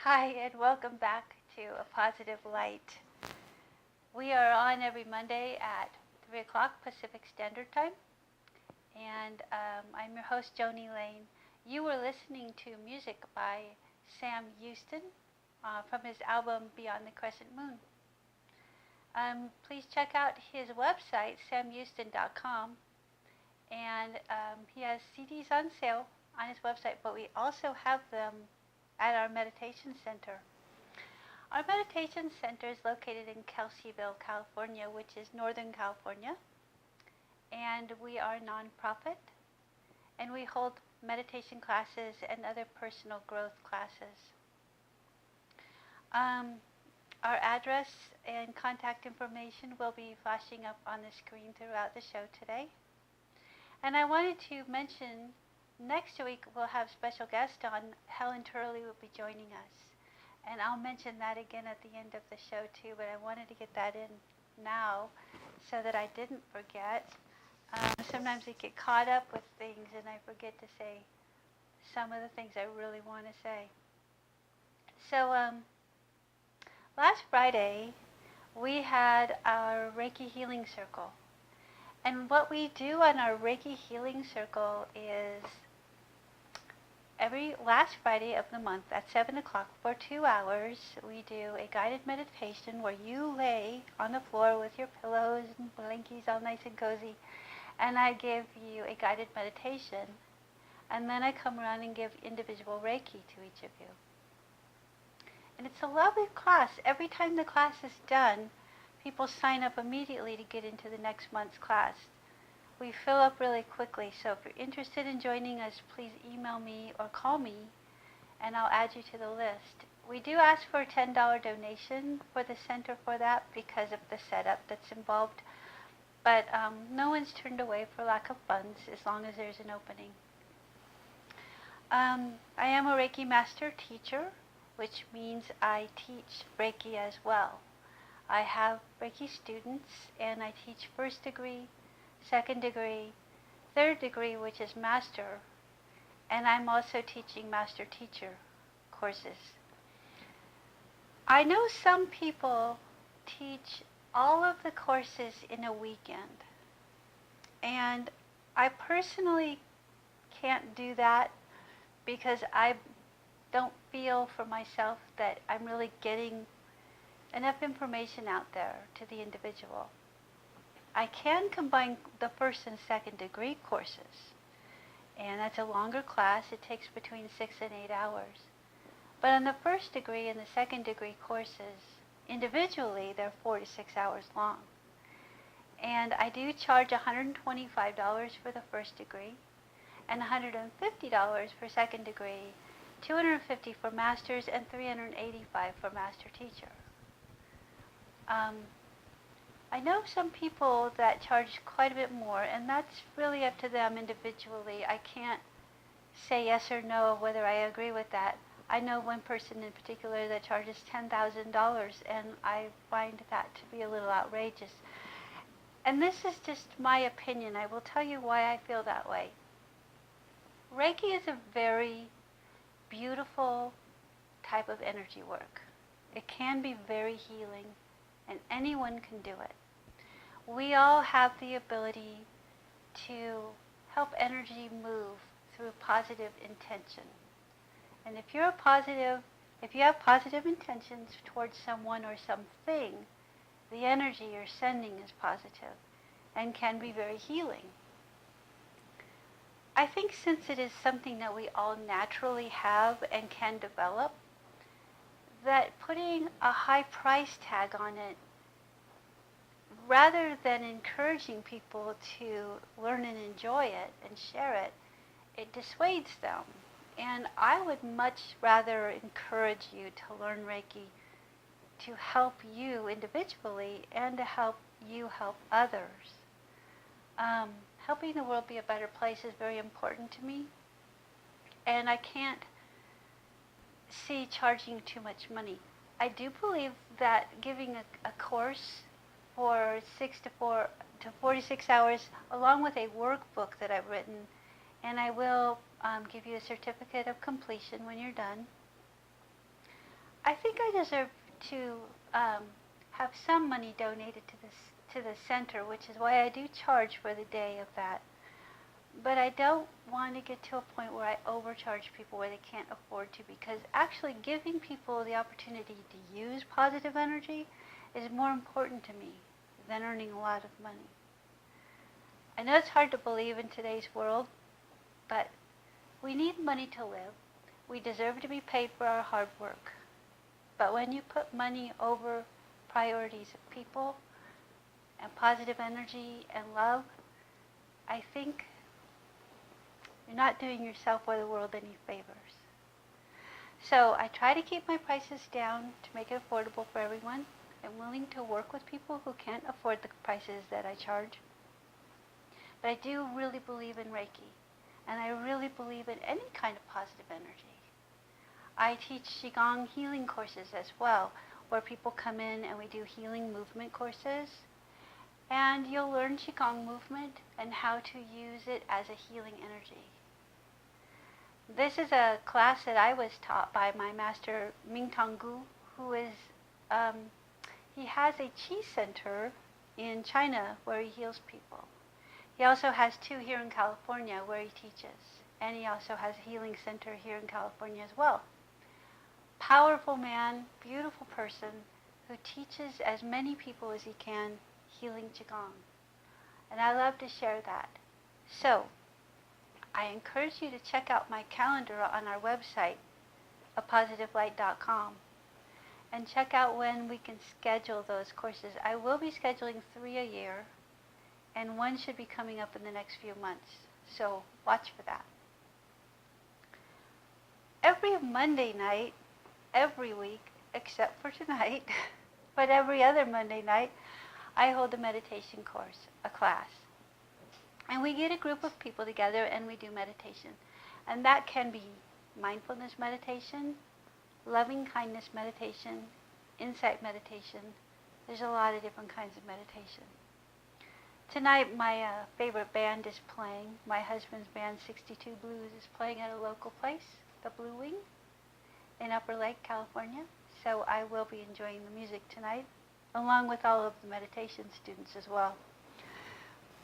Hi, and welcome back to A Positive Light. We are on every Monday at 3 o'clock Pacific Standard Time, and I'm your host, Joni Lane. You were listening to music by Sam Houston from his album Beyond the Crescent Moon. Please check out his website, samhouston.com, and he has CDs on sale on his website, but we also have them at our meditation center. Our meditation center is located in Kelseyville, California, which is Northern California, and we are a nonprofit, and we hold meditation classes and other personal growth classes. Our address and contact information will be flashing up on the screen throughout the show today. And I wanted to mention next week we'll have special guest on. Helen Turley will be joining us. And I'll mention that again at the end of the show too, but I wanted to get that in now so that I didn't forget. Sometimes I get caught up with things and I forget to say some of the things I really want to say. So last Friday we had our Reiki Healing Circle. And what we do on our Reiki Healing Circle is every last Friday of the month at 7 o'clock for 2 hours, we do a guided meditation where you lay on the floor with your pillows and blankies all nice and cozy, and I give you a guided meditation, and then I come around and give individual Reiki to each of you. And it's a lovely class. Every time the class is done, people sign up immediately to get into the next month's class. We fill up really quickly, so if you're interested in joining us, please email me or call me, and I'll add you to the list. We do ask for a $10 donation for the center for that because of the setup that's involved, but no one's turned away for lack of funds as long as there's an opening. I am a Reiki Master Teacher, which means I teach Reiki as well. I have Reiki students, and I teach first degree, second degree, third degree, which is master, and I'm also teaching master teacher courses. I know some people teach all of the courses in a weekend, and I personally can't do that because I don't feel for myself that I'm really getting enough information out there to the individual. I can combine the first and second degree courses, and that's a longer class. It takes between 6 and 8 hours. But on the first degree and the second degree courses, individually, they're 4 to 6 hours long. And I do charge $125 for the first degree, and $150 for second degree, $250 for masters, and $385 for master teacher. I know some people that charge quite a bit more, and that's really up to them individually. I can't say yes or no whether I agree with that. I know one person in particular that charges $10,000, and I find that to be a little outrageous. And this is just my opinion. I will tell you why I feel that way. Reiki is a very beautiful type of energy work. It can be very healing, and anyone can do it. We all have the ability to help energy move through positive intention. And if you have positive intentions towards someone or something, the energy you're sending is positive and can be very healing. I think since it is something that we all naturally have and can develop, that putting a high price tag on it, rather than encouraging people to learn and enjoy it and share it, it dissuades them. And I would much rather encourage you to learn Reiki to help you individually and to help you help others. Helping the world be a better place is very important to me, and I can't see charging too much money. I do believe that giving a course for 46 hours, along with a workbook that I've written, and I will give you a certificate of completion when you're done. I think I deserve to have some money donated to the center, which is why I do charge for the day of that. But I don't want to get to a point where I overcharge people where they can't afford to, because actually giving people the opportunity to use positive energy is more important to me than earning a lot of money. I know it's hard to believe in today's world, but we need money to live. We deserve to be paid for our hard work. But when you put money over priorities of people and positive energy and love, I think you're not doing yourself or the world any favors. So I try to keep my prices down to make it affordable for everyone. I'm willing to work with people who can't afford the prices that I charge. But I do really believe in Reiki, and I really believe in any kind of positive energy. I teach Qigong healing courses as well, where people come in and we do healing movement courses. And you'll learn Qigong movement and how to use it as a healing energy. This is a class that I was taught by my master Mingtong Gu, who is, he has a Qi center in China where he heals people. He also has 2 here in California where he teaches. And he also has a healing center here in California as well. Powerful man, beautiful person, who teaches as many people as he can healing Qigong. And I love to share that. So, I encourage you to check out my calendar on our website, apositivelight.com, and check out when we can schedule those courses. I will be scheduling 3 a year, and 1 should be coming up in the next few months. So, watch for that. Every Monday night, every week, except for tonight, but every other Monday night, I hold a meditation course, a class. And we get a group of people together and we do meditation. And that can be mindfulness meditation, loving kindness meditation, insight meditation. There's a lot of different kinds of meditation. Tonight my favorite band is playing. My husband's band, 62 Blues, is playing at a local place, the Blue Wing, in Upper Lake, California. So I will be enjoying the music tonight, along with all of the meditation students as well.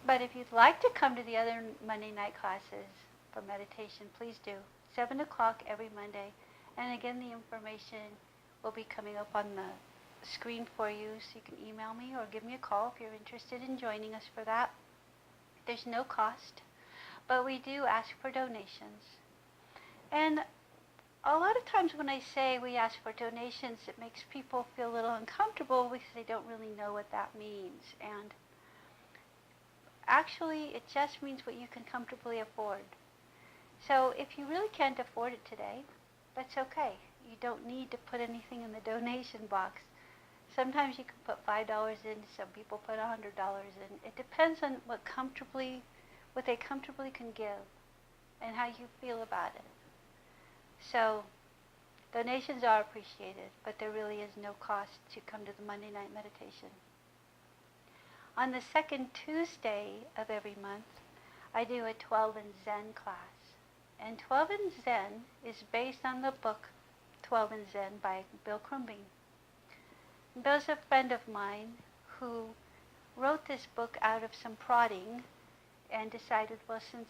But if you'd like to come to the other Monday night classes for meditation, please do. 7 o'clock every Monday. And again, the information will be coming up on the screen for you, so you can email me or give me a call if you're interested in joining us for that. There's no cost, but we do ask for donations. And a lot of times when I say we ask for donations, it makes people feel a little uncomfortable because they don't really know what that means. And actually, it just means what you can comfortably afford. So if you really can't afford it today, that's okay. You don't need to put anything in the donation box. Sometimes you can put $5 in, some people put $100 in. It depends on what they comfortably can give and how you feel about it. So donations are appreciated, but there really is no cost to come to the Monday night meditation. On the second Tuesday of every month, I do a 12 in Zen class. And 12 in Zen is based on the book 12 in Zen by Bill Krumbing. Bill's a friend of mine who wrote this book out of some prodding and decided, well, since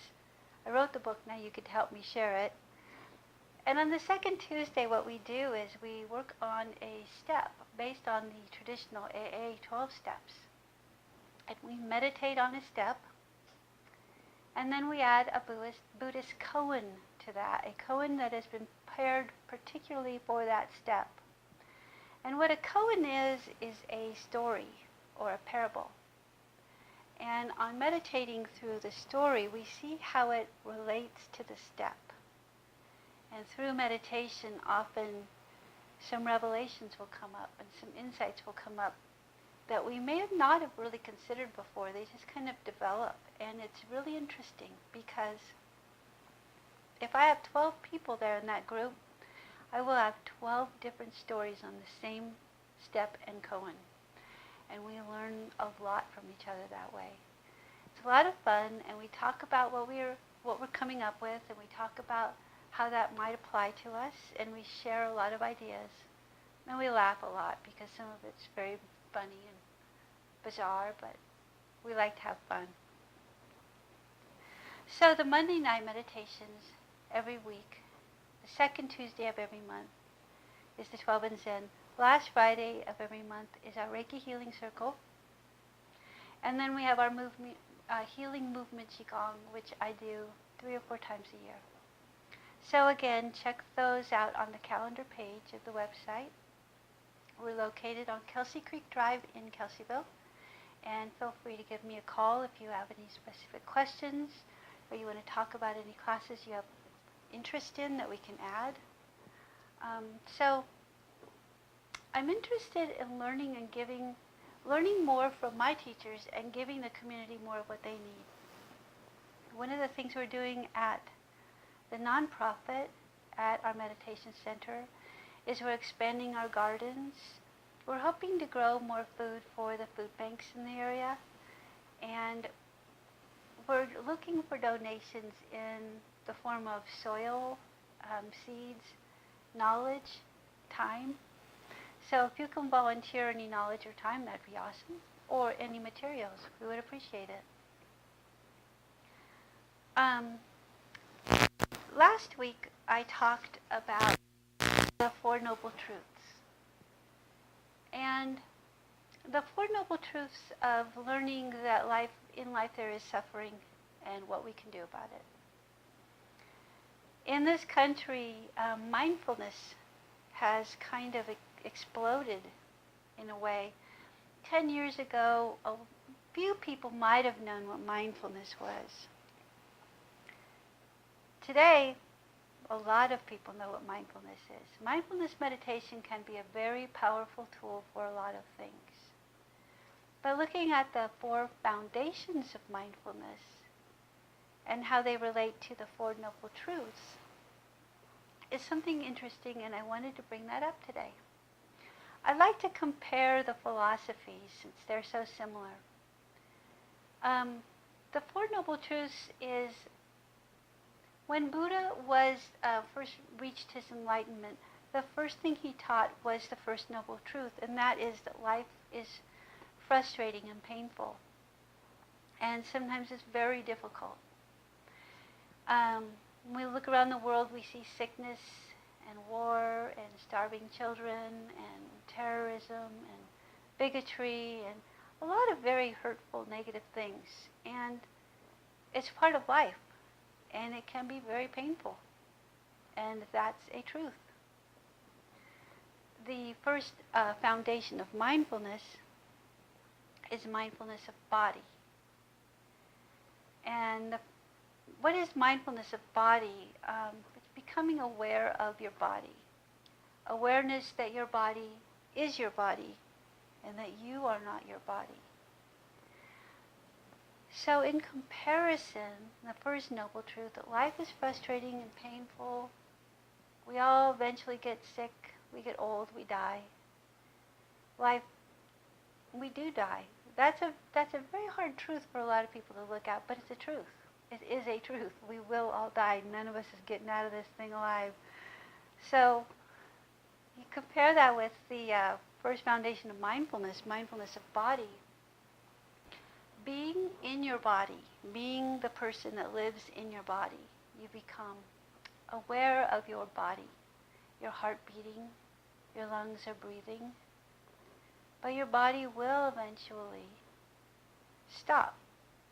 I wrote the book, now you could help me share it. And on the second Tuesday, what we do is we work on a step based on the traditional AA 12 steps. And we meditate on a step, and then we add a Buddhist koan to that, a koan that has been prepared particularly for that step. And what a koan is a story or a parable. And on meditating through the story, we see how it relates to the step. And through meditation, often some revelations will come up and some insights will come up that we may not have really considered before. They just kind of develop. And it's really interesting because if I have 12 people there in that group, I will have 12 different stories on the same step and koan. And we learn a lot from each other that way. It's a lot of fun, and we talk about what we're coming up with, and we talk about how that might apply to us, and we share a lot of ideas. And we laugh a lot because some of it's very funny and bizarre, but we like to have fun. So the Monday night meditations every week, the second Tuesday of every month is the 12 in Zen. Last Friday of every month is our Reiki Healing Circle. And then we have our healing movement Qigong, which I do 3 or 4 times a year. So again, check those out on the calendar page of the website. We're located on Kelsey Creek Drive in Kelseyville. And feel free to give me a call if you have any specific questions or you want to talk about any classes you have interest in that we can add. So I'm interested in learning more from my teachers and giving the community more of what they need. One of the things we're doing at the nonprofit at our meditation center is we're expanding our gardens. We're hoping to grow more food for the food banks in the area, and we're looking for donations in the form of soil, seeds, knowledge, time. So if you can volunteer any knowledge or time, that'd be awesome, or any materials. We would appreciate it. Last week, I talked about the Four Noble Truths. And the Four Noble Truths of learning that in life there is suffering and what we can do about it. In this country, mindfulness has kind of exploded in a way. 10 years ago, a few people might have known what mindfulness was. Today, a lot of people know what mindfulness is. Mindfulness meditation can be a very powerful tool for a lot of things. By looking at the 4 foundations of mindfulness and how they relate to the Four Noble Truths is something interesting, and I wanted to bring that up today. I'd like to compare the philosophies since they're so similar. The Four Noble Truths is when Buddha first reached his enlightenment, the first thing he taught was the First Noble Truth, and that is that life is frustrating and painful, and sometimes it's very difficult. When we look around the world, we see sickness and war and starving children and terrorism and bigotry and a lot of very hurtful, negative things. And it's part of life, and it can be very painful, and that's a truth. The first foundation of mindfulness is mindfulness of body. And what is mindfulness of body? It's becoming aware of your body. Awareness that your body is your body, and that you are not your body. So in comparison, the first noble truth, that life is frustrating and painful. We all eventually get sick, we get old, we die. Life, we do die. That's a very hard truth for a lot of people to look at, but it's a truth. It is a truth. We will all die. None of us is getting out of this thing alive. So you compare that with the first foundation of mindfulness, mindfulness of body. Being in your body, being the person that lives in your body, you become aware of your body, your heart beating, your lungs are breathing, but your body will eventually stop.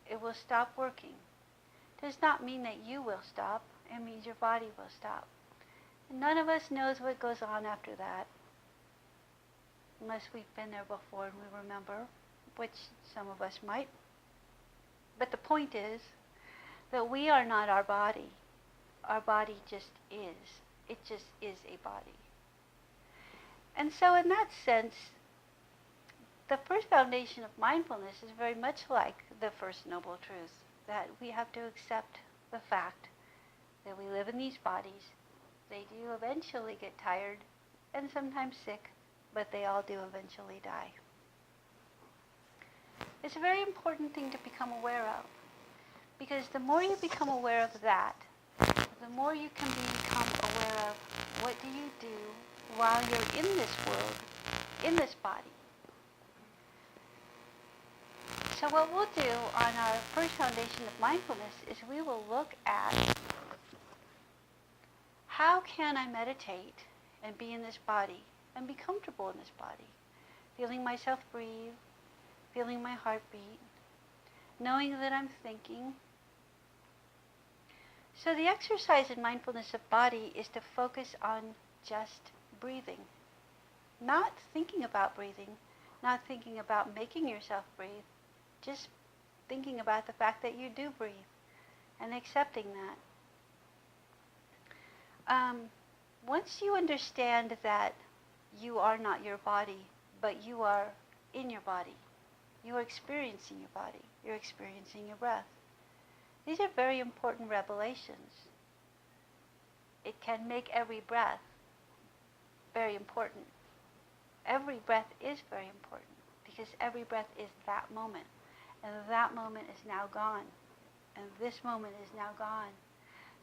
It will stop working. Does not mean that you will stop. It means your body will stop. And none of us knows what goes on after that, unless we've been there before and we remember, which some of us might. But the point is that we are not our body. Our body just is. It just is a body. And so in that sense, the first foundation of mindfulness is very much like the first noble truth, that we have to accept the fact that we live in these bodies. They do eventually get tired and sometimes sick, but they all do eventually die. It's a very important thing to become aware of, because the more you become aware of that, the more you can become aware of what do you do while you're in this world, in this body. So what we'll do on our first foundation of mindfulness is we will look at how can I meditate and be in this body and be comfortable in this body, feeling myself breathe, feeling my heartbeat, knowing that I'm thinking. So the exercise in mindfulness of body is to focus on just breathing, not thinking about breathing, not thinking about making yourself breathe, just thinking about the fact that you do breathe and accepting that. Once you understand that you are not your body, but you are in your body, you are experiencing your body, you're experiencing your breath. These are very important revelations. It can make every breath very important. Every breath is very important because every breath is that moment. And that moment is now gone. And this moment is now gone.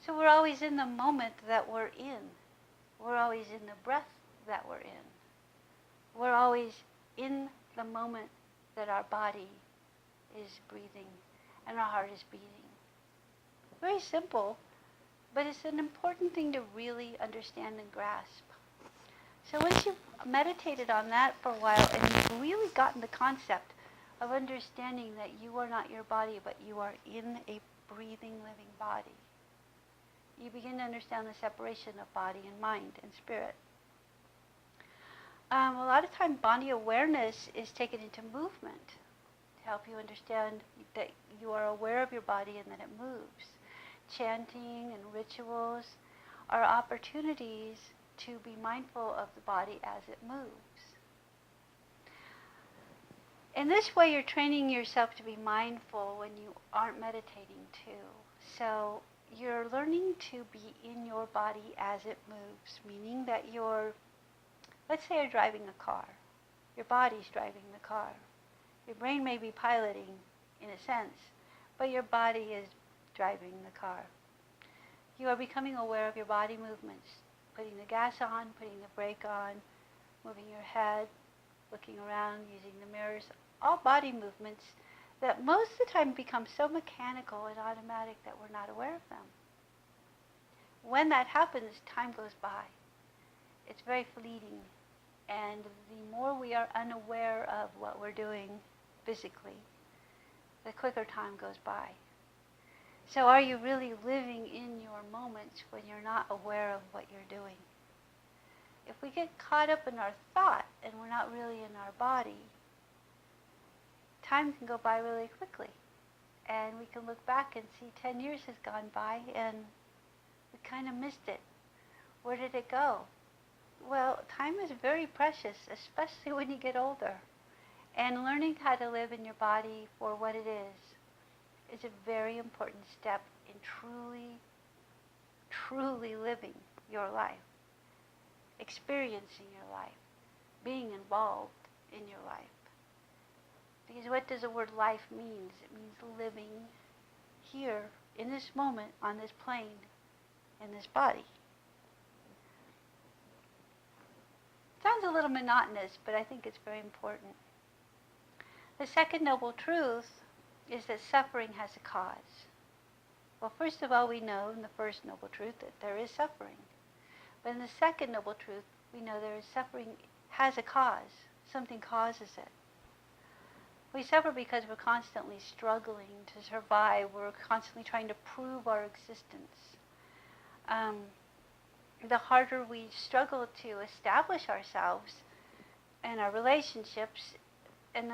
So we're always in the moment that we're in. We're always in the breath that we're in. We're always in the moment that our body is breathing and our heart is beating. Very simple, but it's an important thing to really understand and grasp. So once you've meditated on that for a while and you've really gotten the concept of understanding that you are not your body, but you are in a breathing, living body, you begin to understand the separation of body and mind and spirit. A lot of time body awareness is taken into movement to help you understand that you are aware of your body and that it moves. Chanting and rituals are opportunities to be mindful of the body as it moves. In this way, you're training yourself to be mindful when you aren't meditating too. So you're learning to be in your body as it moves, meaning that let's say you're driving a car. Your body's driving the car. Your brain may be piloting in a sense, but your body is driving the car. You are becoming aware of your body movements, putting the gas on, putting the brake on, moving your head, looking around, using the mirrors, all body movements that most of the time become so mechanical and automatic that we're not aware of them. When that happens, time goes by. It's very fleeting. And the more we are unaware of what we're doing physically, the quicker time goes by. So are you really living in your moments when you're not aware of what you're doing? If we get caught up in our thought and we're not really in our body, time can go by really quickly. And we can look back and see 10 years has gone by and we kind of missed it. Where did it go? Well, time is very precious, especially when you get older. And learning how to live in your body for what it is a very important step in truly, truly living your life, experiencing your life, being involved in your life. Because what does the word life mean? It means living here, in this moment, on this plane, in this body. Sounds a little monotonous, but I think it's very important. The second noble truth is that suffering has a cause. Well, first of all, we know in the first noble truth that there is suffering. But in the second noble truth, we know there is suffering has a cause. Something causes it. We suffer because we're constantly struggling to survive. We're constantly trying to prove our existence. The harder we struggle to establish ourselves and our relationships and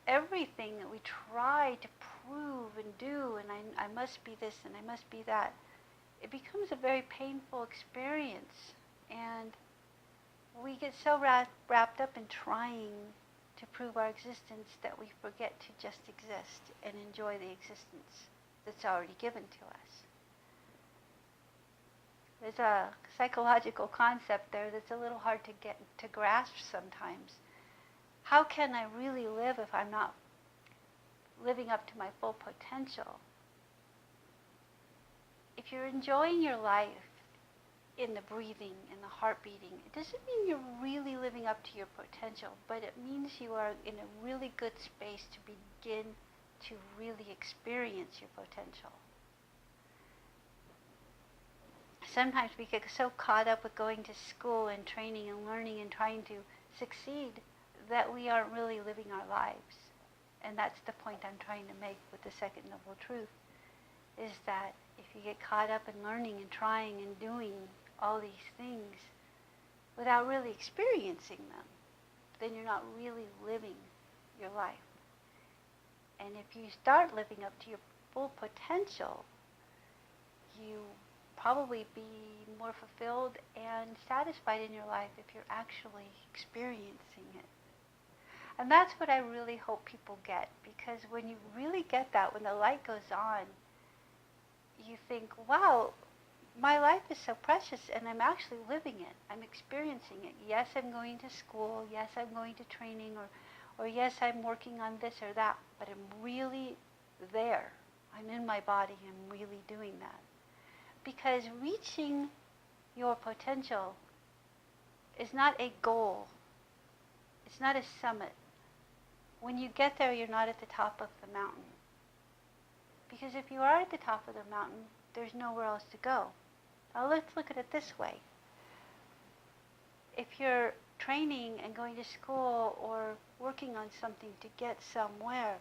everything that we try to prove and do, and I must be this and I must be that, it becomes a very painful experience. And we get so wrapped up in trying to prove our existence that we forget to just exist and enjoy the existence that's already given to us. There's a psychological concept there that's a little hard to get to grasp sometimes. How can I really live if I'm not living up to my full potential? If you're enjoying your life in the breathing, in the heart beating, it doesn't mean you're really living up to your potential, but it means you are in a really good space to begin to really experience your potential. Sometimes we get so caught up with going to school and training and learning and trying to succeed that we aren't really living our lives. And that's the point I'm trying to make with the second noble truth, is that if you get caught up in learning and trying and doing all these things without really experiencing them, then you're not really living your life. And if you start living up to your full potential, you probably be more fulfilled and satisfied in your life if you're actually experiencing it. And that's what I really hope people get, because when you really get that, when the light goes on, you think, wow, my life is so precious and I'm actually living it. I'm experiencing it. Yes, I'm going to school. Yes, I'm going to training, or yes, I'm working on this or that, but I'm really there. I'm in my body. I'm really doing that. Because reaching your potential is not a goal. It's not a summit. When you get there, you're not at the top of the mountain. Because if you are at the top of the mountain, there's nowhere else to go. Now let's look at it this way. If you're training and going to school or working on something to get somewhere,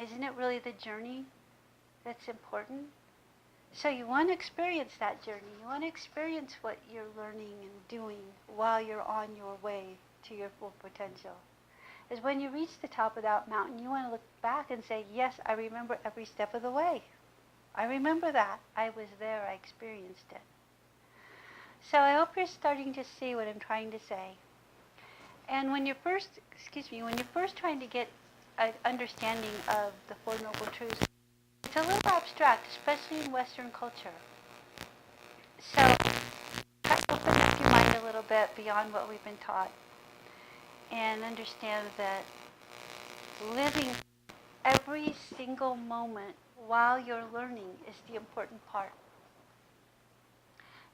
isn't it really the journey that's important? So you want to experience that journey. You want to experience what you're learning and doing while you're on your way to your full potential. Is when you reach the top of that mountain, you want to look back and say, yes, I remember every step of the way. I remember that. I was there. I experienced it. So I hope you're starting to see what I'm trying to say. And when you're first trying to get an understanding of the Four Noble Truths, it's a little abstract, especially in Western culture. So open up your mind a little bit beyond what we've been taught and understand that living every single moment while you're learning is the important part.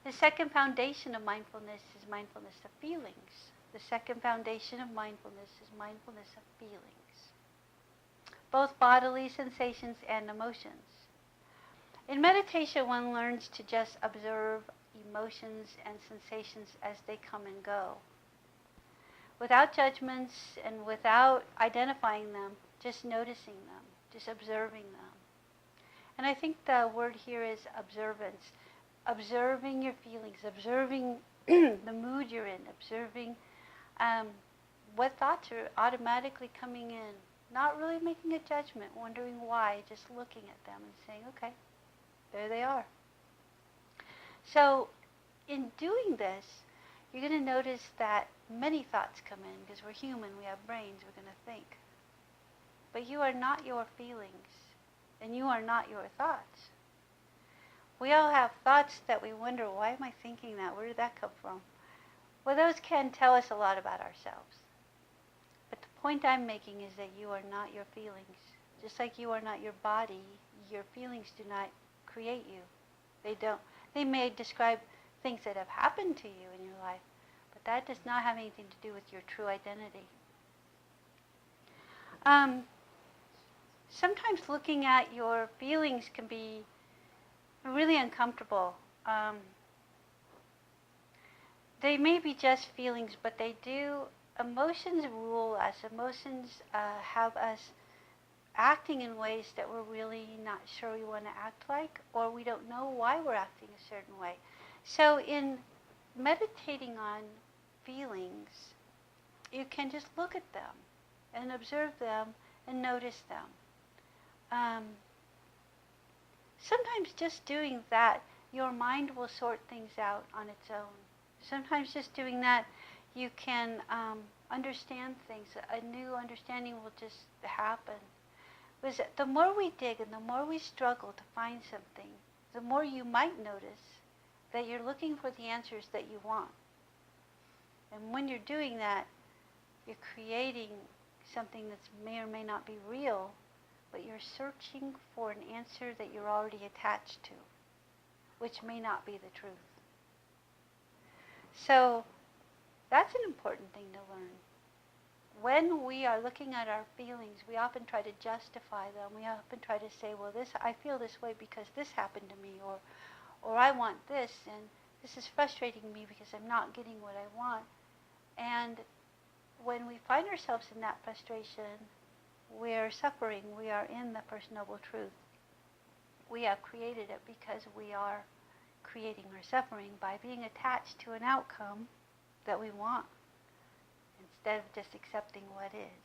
The second foundation of mindfulness is mindfulness of feelings. The second foundation of mindfulness is mindfulness of feelings, both bodily sensations and emotions. In meditation, one learns to just observe emotions and sensations as they come and go, without judgments and without identifying them, just noticing them, just observing them. And I think the word here is observance. Observing your feelings, observing the mood you're in, observing what thoughts are automatically coming in, not really making a judgment, wondering why, just looking at them and saying, okay, there they are. So in doing this, you're going to notice that many thoughts come in because we're human, we have brains, we're going to think. But you are not your feelings, and you are not your thoughts. We all have thoughts that we wonder, why am I thinking that? Where did that come from? Well, those can tell us a lot about ourselves. But the point I'm making is that you are not your feelings. Just like you are not your body, your feelings do not create you. They don't. They may describe things that have happened to you in your life, but that does not have anything to do with your true identity. Sometimes looking at your feelings can be really uncomfortable. They may be just feelings, but they do. Emotions rule us. Emotions have us acting in ways that we're really not sure we want to act like, or we don't know why we're acting a certain way. So in meditating on feelings, you can just look at them and observe them and notice them. Sometimes just doing that, your mind will sort things out on its own. Sometimes just doing that, you can understand things. A new understanding will just happen. Because the more we dig and the more we struggle to find something, the more you might notice that you're looking for the answers that you want. And when you're doing that, you're creating something that may or may not be real, but you're searching for an answer that you're already attached to, which may not be the truth. So that's an important thing to learn. When we are looking at our feelings, we often try to justify them. We often try to say, well, I feel this way because this happened to me, or I want this, and this is frustrating me because I'm not getting what I want. And when we find ourselves in that frustration, we're suffering. We are in the First Noble Truth. We have created it because we are creating our suffering by being attached to an outcome that we want instead of just accepting what is.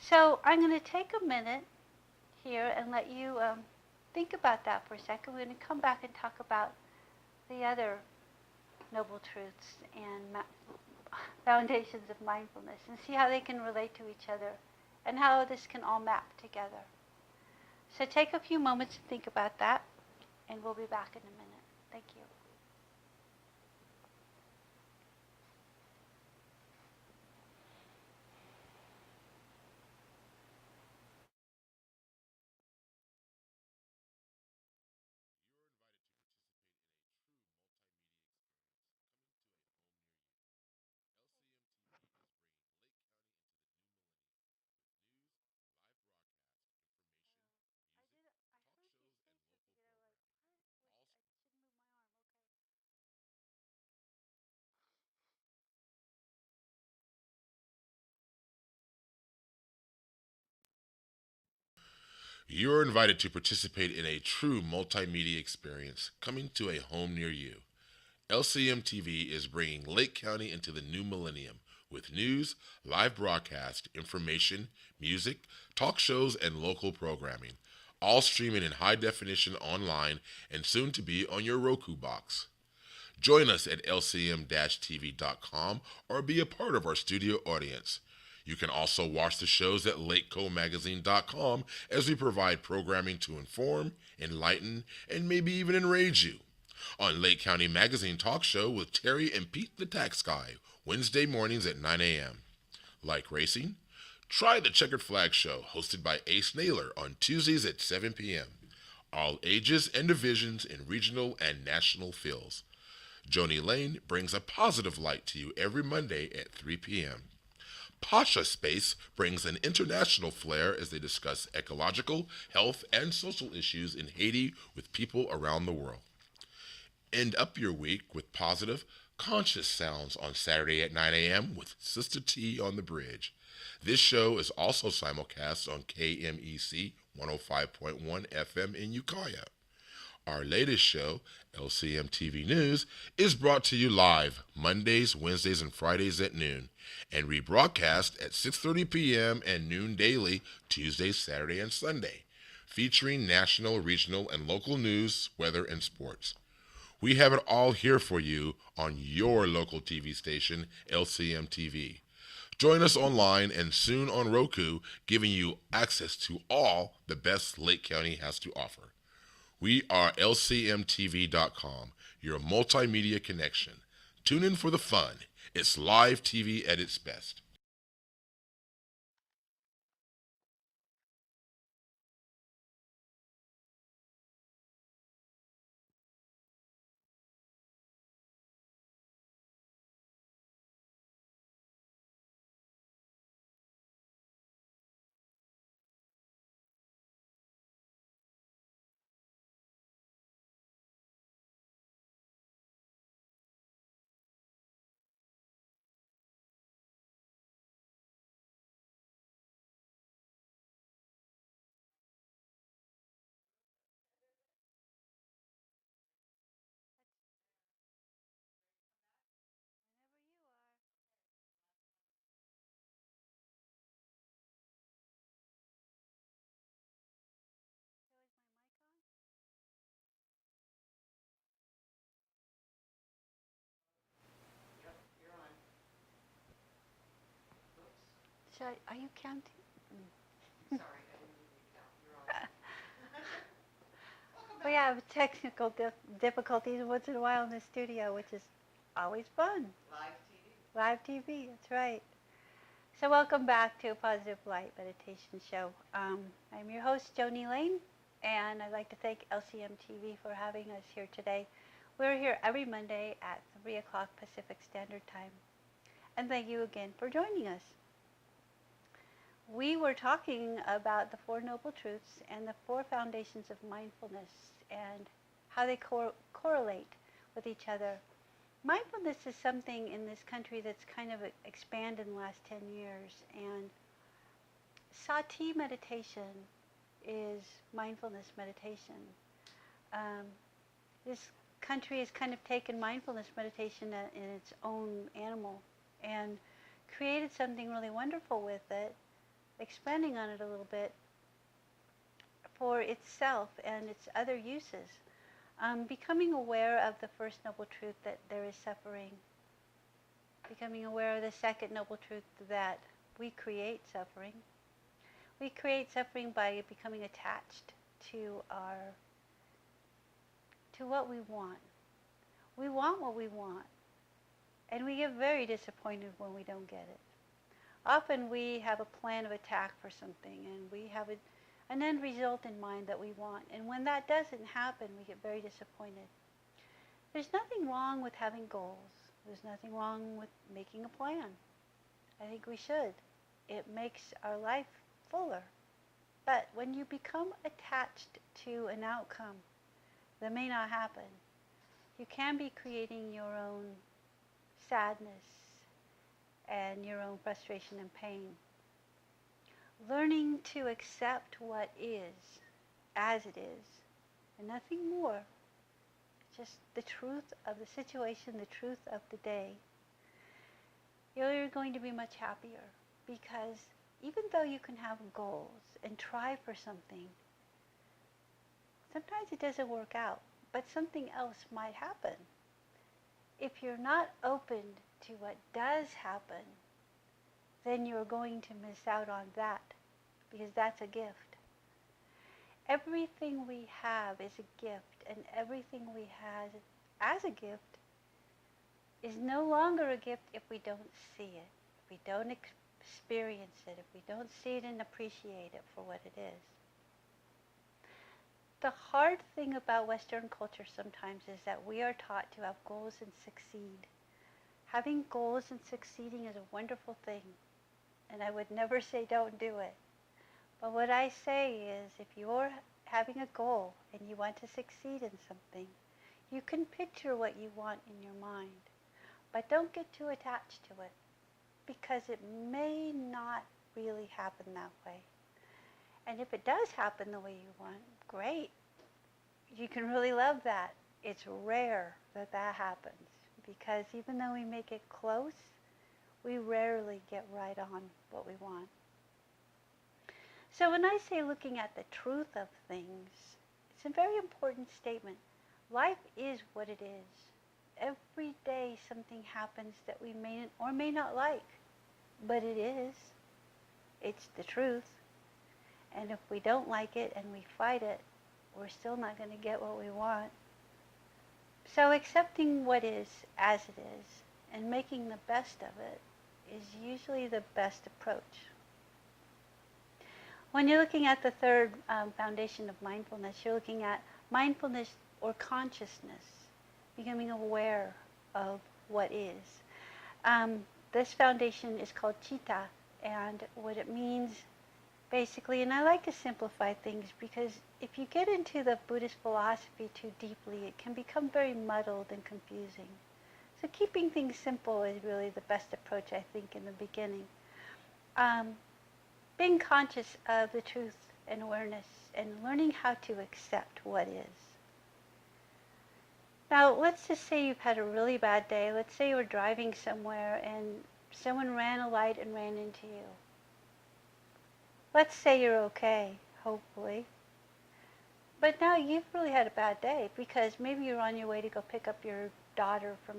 So I'm going to take a minute here and let you think about that for a second. We're going to come back and talk about the other noble truths and foundations of mindfulness and see how they can relate to each other and how this can all map together. So take a few moments to think about that, and we'll be back in a minute. Thank you. You are invited to participate in a true multimedia experience coming to a home near you. LCM TV is bringing Lake County into the new millennium with news, live broadcast, information, music, talk shows, and local programming, all streaming in high definition online and soon to be on your Roku box. Join us at lcm-tv.com or be a part of our studio audience. You can also watch the shows at lakecomagazine.com as we provide programming to inform, enlighten, and maybe even enrage you. On Lake County Magazine Talk Show with Terry and Pete the Tax Guy, Wednesday mornings at 9 a.m. Like racing? Try the Checkered Flag Show, hosted by Ace Naylor on Tuesdays at 7 p.m. All ages and divisions in regional and national fields. Joni Lane brings a positive light to you every Monday at 3 p.m. Pasha Space brings an international flair as they discuss ecological, health, and social issues in Haiti with people around the world. End up your week with positive, conscious sounds on Saturday at 9 a.m. with Sister T on the Bridge. This show is also simulcast on KMEC 105.1 FM in Ukiah. Our latest show, LCM TV News, is brought to you live Mondays, Wednesdays, and Fridays at noon, and rebroadcast at 6:30 p.m. and noon daily, Tuesday, Saturday, and Sunday, featuring national, regional, and local news, weather, and sports. We have it all here for you on your local TV station, LCM TV. Join us online and soon on Roku, giving you access to all the best Lake County has to offer. We are LCMTV.com, your multimedia connection. Tune in for the fun. It's live TV at its best. Are you counting? We have technical difficulties once in a while in the studio, which is always fun. Live TV, that's right. So welcome back to a Positive Light Meditation Show. I'm your host, Joni Lane, and I'd like to thank LCM TV for having us here today. We're here every Monday at 3 o'clock Pacific Standard Time. And thank you again for joining us. We were talking about the Four Noble Truths and the four foundations of mindfulness and how they correlate with each other. Mindfulness is something in this country that's kind of expanded in the last 10 years. And Sati meditation is mindfulness meditation. This country has kind of taken mindfulness meditation in its own animal and created something really wonderful with it, expanding on it a little bit for itself and its other uses. Becoming aware of the first noble truth that there is suffering. Becoming aware of the second noble truth that we create suffering. We create suffering by becoming attached to what we want. We want what we want, and we get very disappointed when we don't get it. Often we have a plan of attack for something, and we have an end result in mind that we want. And when that doesn't happen, we get very disappointed. There's nothing wrong with having goals. There's nothing wrong with making a plan. I think we should. It makes our life fuller. But when you become attached to an outcome that may not happen, you can be creating your own sadness and your own frustration and pain. Learning to accept what is as it is, and nothing more, just the truth of the situation, the truth of the day, you're going to be much happier, because even though you can have goals and try for something, sometimes it doesn't work out, but something else might happen. If you're not open to what does happen, then you're going to miss out on that, because that's a gift. Everything we have is a gift, and everything we have as a gift is no longer a gift if we don't see it, if we don't experience it, if we don't see it and appreciate it for what it is. The hard thing about Western culture sometimes is that we are taught to have goals and succeed. Having goals and succeeding is a wonderful thing, and I would never say don't do it. But what I say is, if you're having a goal and you want to succeed in something, you can picture what you want in your mind, but don't get too attached to it, because it may not really happen that way. And if it does happen the way you want, great. You can really love that. It's rare that that happens, because even though we make it close, we rarely get right on what we want. So when I say looking at the truth of things, it's a very important statement. Life is what it is. Every day something happens that we may or may not like, but it is. It's the truth. And if we don't like it and we fight it, we're still not going to get what we want. So accepting what is as it is and making the best of it is usually the best approach. When you're looking at the third foundation of mindfulness, you're looking at mindfulness or consciousness, becoming aware of what is. This foundation is called Citta, and what it means basically, and I like to simplify things because if you get into the Buddhist philosophy too deeply, it can become very muddled and confusing. So keeping things simple is really the best approach, I think, in the beginning. Being conscious of the truth and awareness and learning how to accept what is. Now, let's just say you've had a really bad day. Let's say you were driving somewhere and someone ran a light and ran into you. Let's say you're okay, hopefully. But now you've really had a bad day because maybe you're on your way to go pick up your daughter from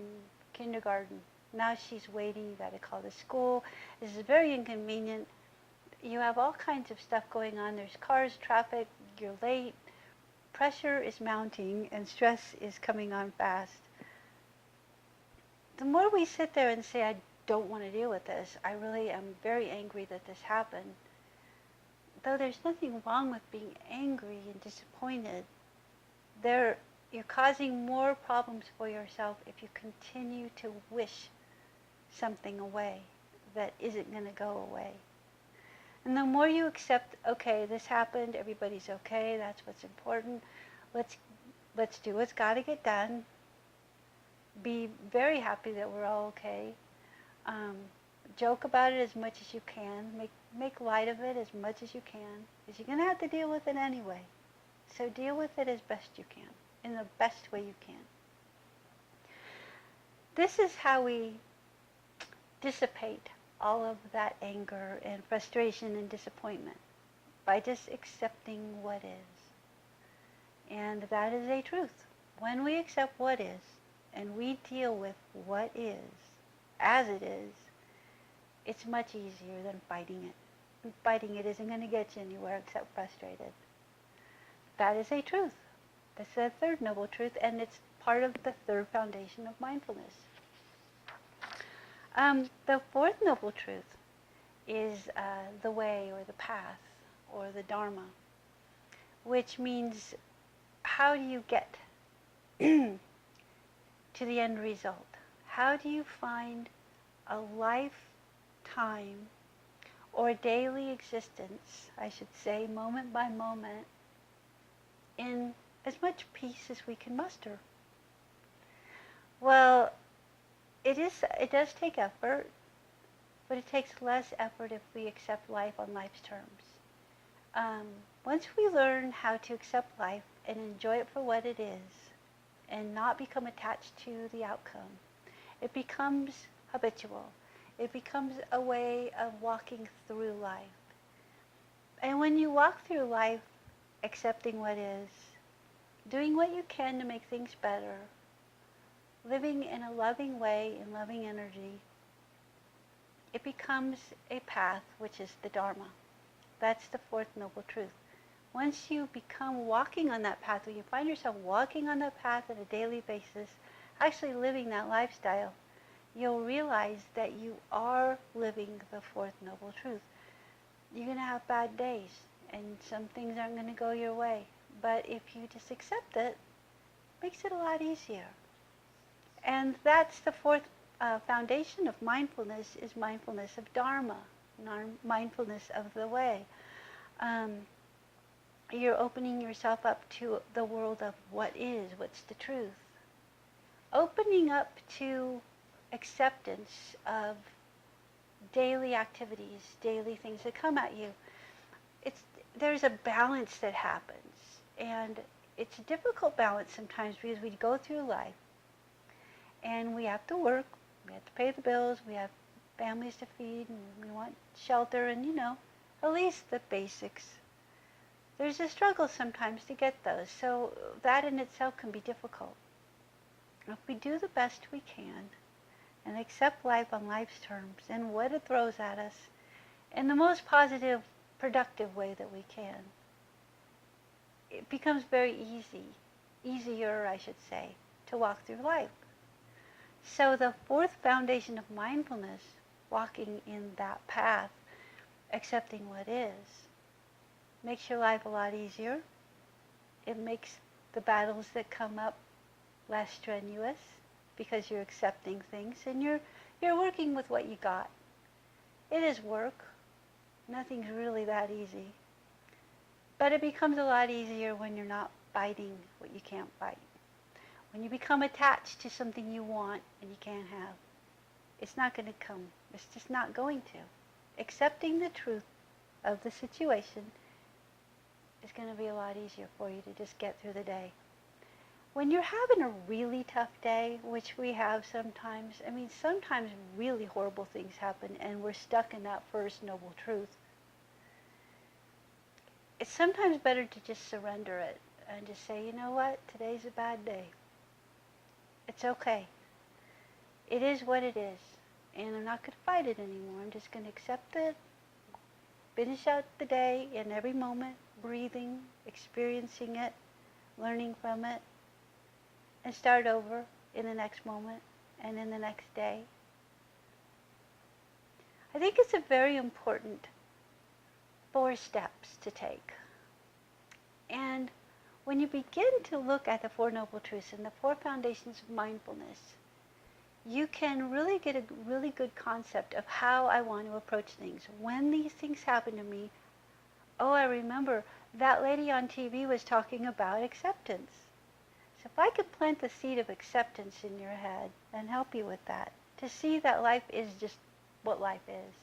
kindergarten. Now she's waiting. You got to call the school. This is very inconvenient. You have all kinds of stuff going on. There's cars, traffic, you're late. Pressure is mounting and stress is coming on fast. The more we sit there and say, I don't want to deal with this, I really am very angry that this happened, though there's nothing wrong with being angry and disappointed, you're causing more problems for yourself if you continue to wish something away that isn't going to go away. And the more you accept, okay, this happened, everybody's okay, that's what's important, let's do what's got to get done, be very happy that we're all okay, joke about it as much as you can, make light of it as much as you can, because you're going to have to deal with it anyway. So deal with it as best you can, in the best way you can. This is how we dissipate all of that anger and frustration and disappointment, by just accepting what is. And that is a truth. When we accept what is, and we deal with what is, as it is, it's much easier than fighting it. Fighting it isn't going to get you anywhere except frustrated. That is a truth. That's the third noble truth, and it's part of the third foundation of mindfulness. The fourth noble truth is the way or the path or the Dharma, which means how do you get to the end result? How do you find a lifetime or daily existence, I should say, moment by moment, in as much peace as we can muster? Well, it does take effort, but it takes less effort if we accept life on life's terms. Once we learn how to accept life and enjoy it for what it is, and not become attached to the outcome, it becomes habitual. It becomes a way of walking through life. And when you walk through life accepting what is, doing what you can to make things better, living in a loving way, in loving energy, it becomes a path, which is the Dharma. That's the fourth noble truth. Once you become walking on that path, when you find yourself walking on that path on a daily basis, actually living that lifestyle, you'll realize that you are living the fourth noble truth. You're going to have bad days, and some things aren't going to go your way. But if you just accept it, it makes it a lot easier. And that's the fourth foundation of mindfulness, is mindfulness of Dharma, mindfulness of the way. You're opening yourself up to the world of what is, what's the truth. Opening up to acceptance of daily activities, daily things that come at you. There's a balance that happens, and it's a difficult balance sometimes because we go through life and we have to work, we have to pay the bills, we have families to feed, and we want shelter, and at least the basics. there's a struggle sometimes to get those. So that in itself can be difficult. If we do the best we can and accept life on life's terms and what it throws at us in the most positive, productive way that we can, it becomes very easier, I should say, to walk through life. So the fourth foundation of mindfulness, walking in that path, accepting what is, makes your life a lot easier. It makes the battles that come up less strenuous because you're accepting things and you're working with what you got. It is work. Nothing's really that easy. But it becomes a lot easier when you're not fighting what you can't fight. When you become attached to something you want and you can't have, it's not going to come. It's just not going to. Accepting the truth of the situation is going to be a lot easier for you to just get through the day. When you're having a really tough day, which we have sometimes, I mean, sometimes really horrible things happen and we're stuck in that first noble truth. It's sometimes better to just surrender it and just say, you know what, today's a bad day. It's okay. It is what it is. And I'm not going to fight it anymore. I'm just going to accept it, finish out the day in every moment, breathing, experiencing it, learning from it, and start over in the next moment and in the next day. I think it's a very important 4 steps to take. And when you begin to look at the 4 Noble Truths and the 4 foundations of mindfulness, you can really get a really good concept of how I want to approach things. When these things happen to me, oh, I remember that lady on TV was talking about acceptance. So if I could plant the seed of acceptance in your head and help you with that, to see that life is just what life is,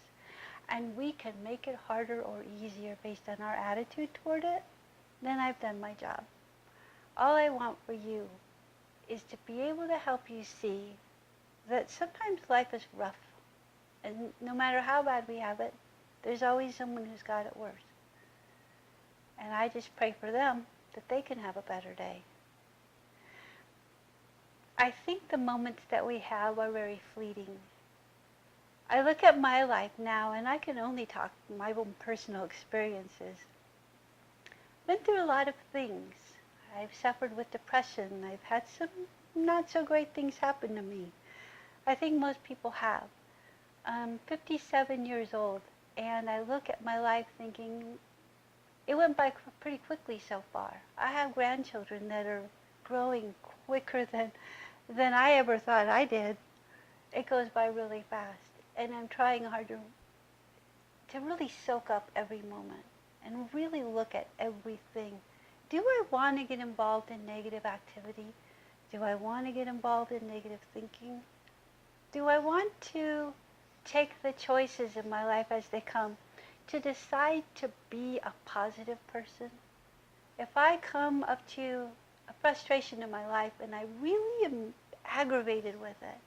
and we can make it harder or easier based on our attitude toward it, then I've done my job. All I want for you is to be able to help you see that sometimes life is rough. And no matter how bad we have it, there's always someone who's got it worse. And I just pray for them that they can have a better day. I think the moments that we have are very fleeting. I look at my life now, and I can only talk my own personal experiences. Been through a lot of things. I've suffered with depression. I've had some not so great things happen to me. I think most people have. I'm 57 years old, and I look at my life thinking, it went by pretty quickly so far. I have grandchildren that are growing quicker than I ever thought I did. It goes by really fast, and I'm trying hard to really soak up every moment and really look at everything. Do I want to get involved in negative activity? Do I want to get involved in negative thinking? Do I want to take the choices in my life as they come to decide to be a positive person? If I come up to a frustration in my life and I really am aggravated with it,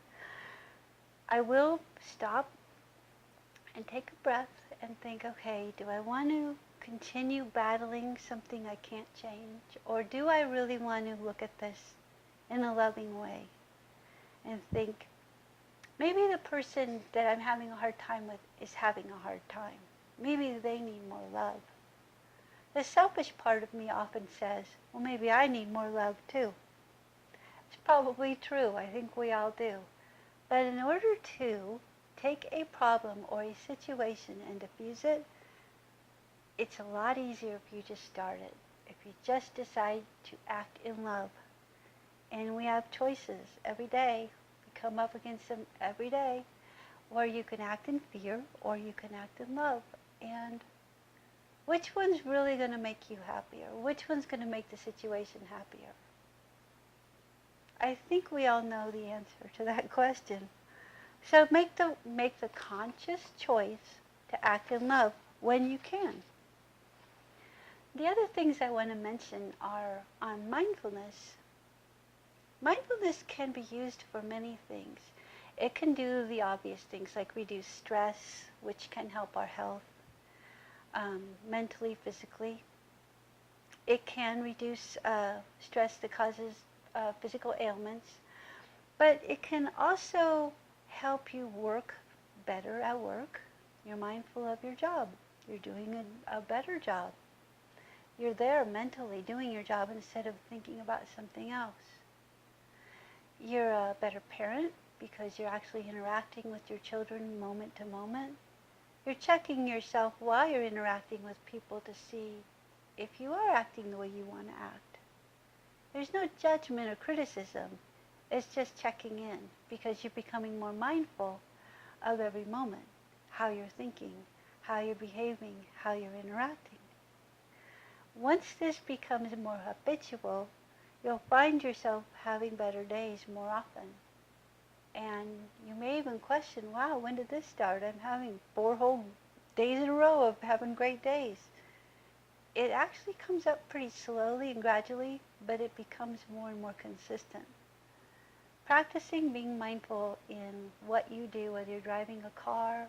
I will stop and take a breath and think, okay, do I want to continue battling something I can't change? Or do I really want to look at this in a loving way and think, maybe the person that I'm having a hard time with is having a hard time. Maybe they need more love. The selfish part of me often says, well, maybe I need more love too. It's probably true. I think we all do. But in order to take a problem or a situation and diffuse it, it's a lot easier if you just start it. If you just decide to act in love. And we have choices every day. We come up against them every day. Or you can act in fear, or you can act in love. And which one's really going to make you happier? Which one's going to make the situation happier? I think we all know the answer to that question. So make the conscious choice to act in love when you can. The other things I want to mention are on mindfulness. Mindfulness can be used for many things. It can do the obvious things like reduce stress, which can help our health, mentally, physically. It can reduce stress that causes physical ailments, but it can also help you work better at work. You're mindful of your job. You're doing a better job. You're there mentally doing your job instead of thinking about something else. You're a better parent because you're actually interacting with your children moment to moment. You're checking yourself while you're interacting with people to see if you are acting the way you want to act. There's no judgment or criticism. It's just checking in because you're becoming more mindful of every moment, how you're thinking, how you're behaving, how you're interacting. Once this becomes more habitual, you'll find yourself having better days more often. And you may even question, wow, when did this start? I'm having 4 whole days in a row of having great days. It actually comes up pretty slowly and gradually, but it becomes more and more consistent. Practicing being mindful in what you do, whether you're driving a car,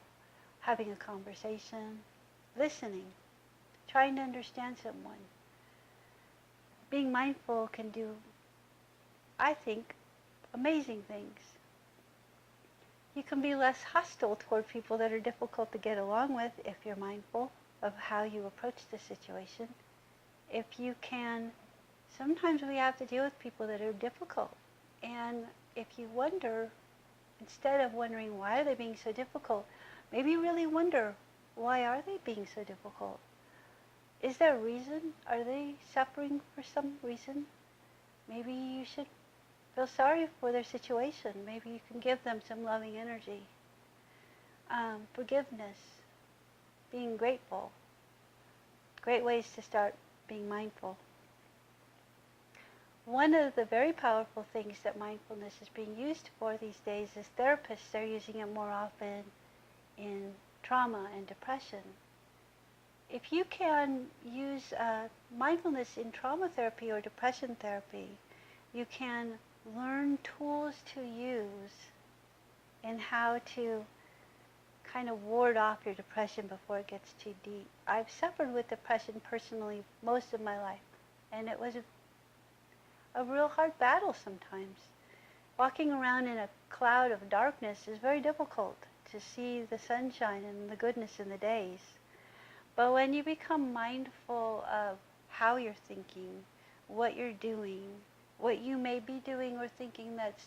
having a conversation, listening, trying to understand someone. Being mindful can do, I think, amazing things. You can be less hostile toward people that are difficult to get along with if you're mindful of how you approach the situation. If you can, sometimes we have to deal with people that are difficult. And if you wonder, instead of wondering why are they being so difficult, maybe really wonder, why are they being so difficult? Is there a reason? Are they suffering for some reason? Maybe you should feel sorry for their situation. Maybe you can give them some loving energy. Forgiveness, being grateful. Great ways to start being mindful. One of the very powerful things that mindfulness is being used for these days is therapists are using it more often in trauma and depression. If you can use mindfulness in trauma therapy or depression therapy, you can learn tools to use and how to kind of ward off your depression before it gets too deep. I've suffered with depression personally most of my life, and it was a real hard battle sometimes. Walking around in a cloud of darkness is very difficult to see the sunshine and the goodness in the days. But when you become mindful of how you're thinking, what you're doing, what you may be doing or thinking that's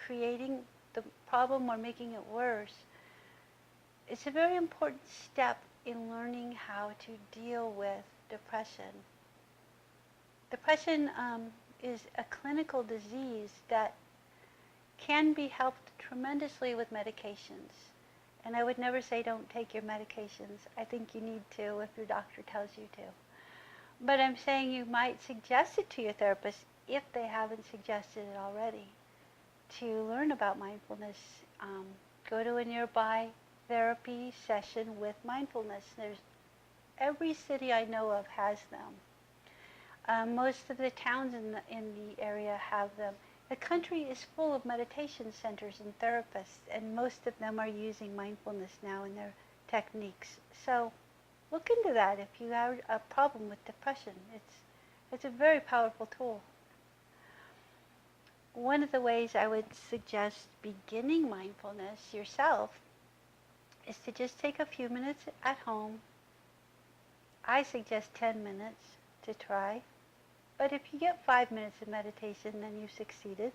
creating the problem or making it worse, it's a very important step in learning how to deal with depression. Depression is a clinical disease that can be helped tremendously with medications. And I would never say don't take your medications. I think you need to if your doctor tells you to. But I'm saying you might suggest it to your therapist if they haven't suggested it already. To learn about mindfulness, go to a nearby therapy session with mindfulness. Every city I know of has them. Most of the towns in the area have them. The country is full of meditation centers and therapists, and most of them are using mindfulness now in their techniques. So look into that if you have a problem with depression. It's a very powerful tool. One of the ways I would suggest beginning mindfulness yourself is to just take a few minutes at home. I suggest 10 minutes to try. But if you get 5 minutes of meditation, then you've succeeded.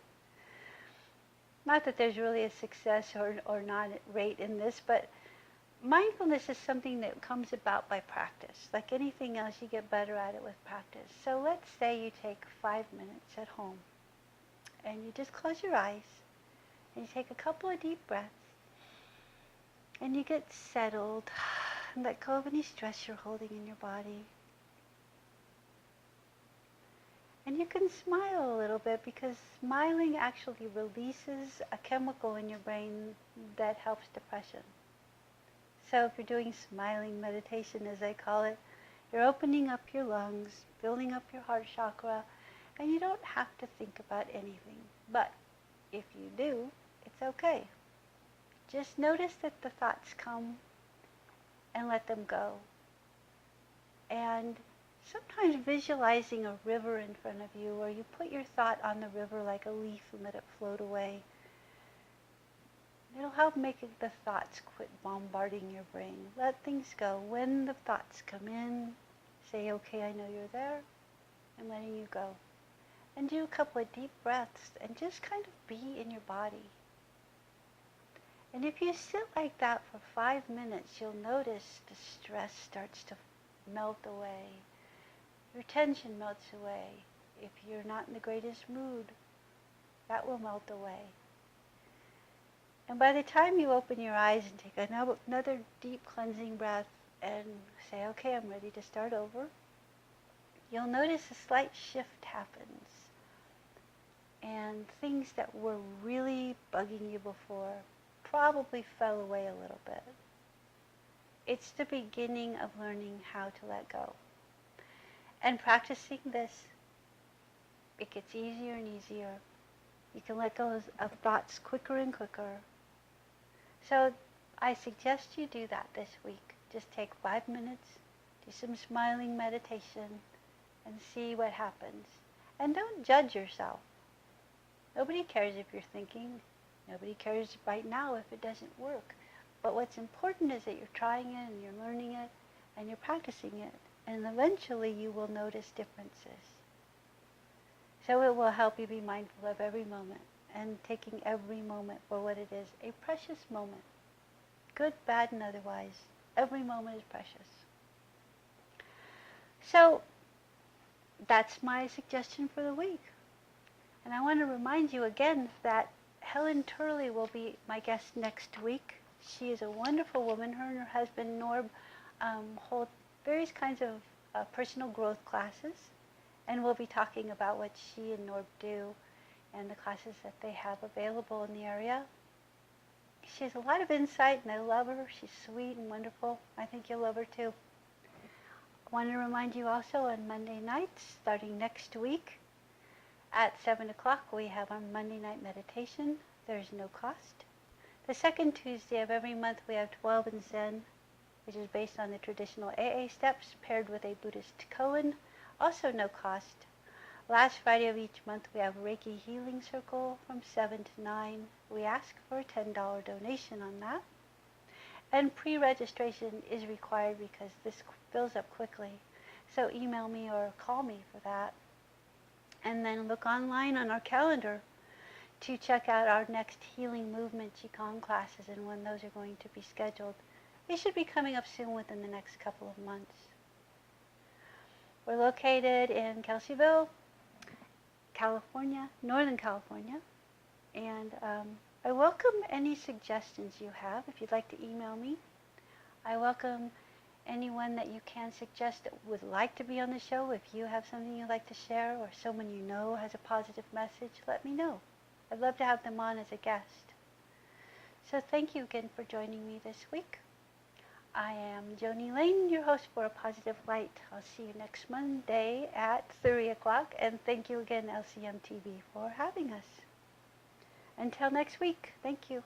Not that there's really a success or not rate in this, but mindfulness is something that comes about by practice. Like anything else, you get better at it with practice. So let's say you take 5 minutes at home, and you just close your eyes, and you take a couple of deep breaths, and you get settled, and let go of any stress you're holding in your body. And you can smile a little bit because smiling actually releases a chemical in your brain that helps depression. So if you're doing smiling meditation, as I call it, you're opening up your lungs, building up your heart chakra, and you don't have to think about anything. But if you do, it's okay. Just notice that the thoughts come and let them go. And sometimes visualizing a river in front of you, or you put your thought on the river like a leaf and let it float away. It'll help make the thoughts quit bombarding your brain. Let things go. When the thoughts come in, say, okay, I know you're there, and letting you go. And do a couple of deep breaths and just kind of be in your body. And if you sit like that for 5 minutes, you'll notice the stress starts to melt away. Your tension melts away. If you're not in the greatest mood, that will melt away. And by the time you open your eyes and take another deep cleansing breath and say, okay, I'm ready to start over, you'll notice a slight shift happens. And things that were really bugging you before probably fell away a little bit. It's the beginning of learning how to let go. And practicing this, it gets easier and easier. You can let go of thoughts quicker and quicker. So I suggest you do that this week. Just take 5 minutes, do some smiling meditation, and see what happens. And don't judge yourself. Nobody cares if you're thinking. Nobody cares right now if it doesn't work. But what's important is that you're trying it and you're learning it and you're practicing it. And eventually you will notice differences. So it will help you be mindful of every moment and taking every moment for what it is, a precious moment. Good, bad, and otherwise. Every moment is precious. So that's my suggestion for the week. And I want to remind you again that Helen Turley will be my guest next week. She is a wonderful woman. Her and her husband, Norb, hold various kinds of personal growth classes. And we'll be talking about what she and Norb do and the classes that they have available in the area. She has a lot of insight, and I love her. She's sweet and wonderful. I think you'll love her too. I want to remind you also on Monday nights, starting next week, at 7 o'clock, we have our Monday night meditation. There's no cost. The second Tuesday of every month, we have 12 in Zen, which is based on the traditional AA steps, paired with a Buddhist koan, also no cost. Last Friday of each month, we have Reiki Healing Circle from 7 to 9. We ask for a $10 donation on that. And pre-registration is required because this fills up quickly. So email me or call me for that. And then look online on our calendar to check out our next Healing Movement Qigong classes and when those are going to be scheduled. They should be coming up soon within the next couple of months. We're located in Kelseyville, California, Northern California. And I welcome any suggestions you have if you'd like to email me. I welcome anyone that you can suggest that would like to be on the show. If you have something you'd like to share or someone you know has a positive message, let me know. I'd love to have them on as a guest. So thank you again for joining me this week. I am Joni Lane, your host for A Positive Light. I'll see you next Monday at 3 o'clock. And thank you again, LCM TV, for having us. Until next week, thank you.